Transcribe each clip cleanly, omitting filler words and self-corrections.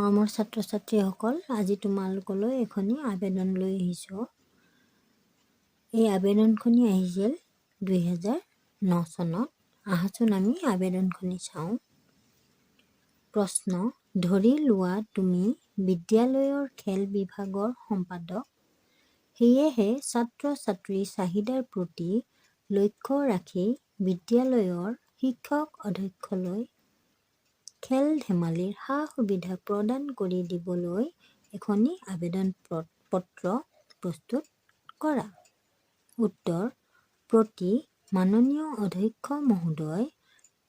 মৰমৰ ছাত্ৰ ছাত্ৰীসকল, আজি তোমালোকলৈ এখনি আবেদন লৈ আহিছোঁ। এই আবেদনখনি আহিছিল 2009 চনত। আহাচোন আমি আবেদনখনি চাওঁ। প্ৰশ্ন: ধৰি লোৱা তুমি বিদ্যালয়ৰ খেল বিভাগৰ সম্পাদক। সেয়েহে ছাত্ৰ ছাত্ৰীৰ চাহিদাৰ প্ৰতি লক্ষ্য ৰাখি বিদ্যালয়ৰ শিক্ষক অধ্যক্ষলৈ খেল ধেমালিৰ সা-সুবিধা প্ৰদান কৰি দিবলৈ এখনি আবেদন পত্ৰ প্ৰস্তুত কৰা। উত্তৰ: প্ৰতি মাননীয় অধ্যক্ষ মহোদয়,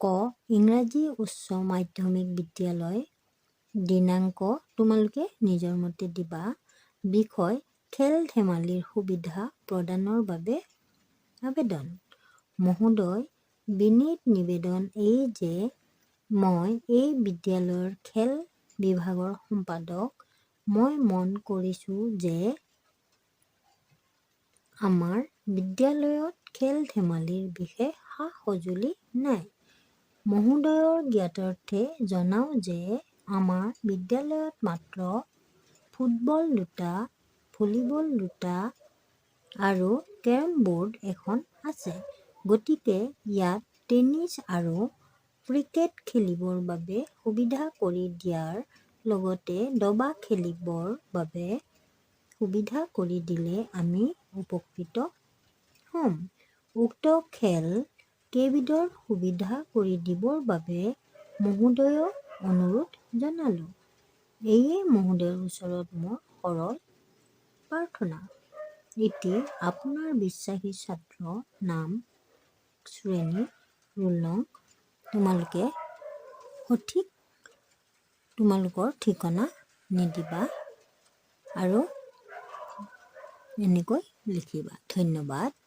ক ইংৰাজী উচ্চ মাধ্যমিক বিদ্যালয়। দিনাংক তোমালোকে নিজৰ মতে দিবা। বিষয়: খেল ধেমালিৰ সুবিধা প্ৰদানৰ বাবে আবেদন। মহোদয়, বিনীত নিবেদন এই যে মই এই বিদ্যালয়ৰ খেল বিভাগৰ সম্পাদক। মই মন কৰিছোঁ যে আমাৰ বিদ্যালয়ত খেল ধেমালিৰ বিশেষ সা-সঁজুলি নাই। মহোদয়ৰ জ্ঞাতাৰ্থে জনাওঁ যে আমাৰ বিদ্যালয়ত মাত্ৰ ফুটবল 2টা, ভলীবল 2টা আৰু কেৰম বৰ্ড এখন আছে। গতিকে ইয়াত টেনিছ আৰু ক্ৰিকেট খেলিবৰ বাবে সুবিধা কৰি দিয়াৰ লগতে দবা খেলিবৰ বাবে সুবিধা কৰি দিলে আমি উপকৃত হ'ম। উক্ত খেল কেইবিধৰ সুবিধা কৰি দিবৰ বাবে মহোদয়ক অনুৰোধ জনালোঁ। এয়ে মহোদয়ৰ ওচৰত মোৰ সৰল প্ৰাৰ্থনা। এটি আপোনাৰ বিশ্বাসী ছাত্ৰ, নাম, শ্ৰেণী, ৰোল নং। তোমালোকে সঠিক তোমালোকৰ ঠিকনা নিদিবা আৰু এনেকৈ লিখিবা। ধন্যবাদ।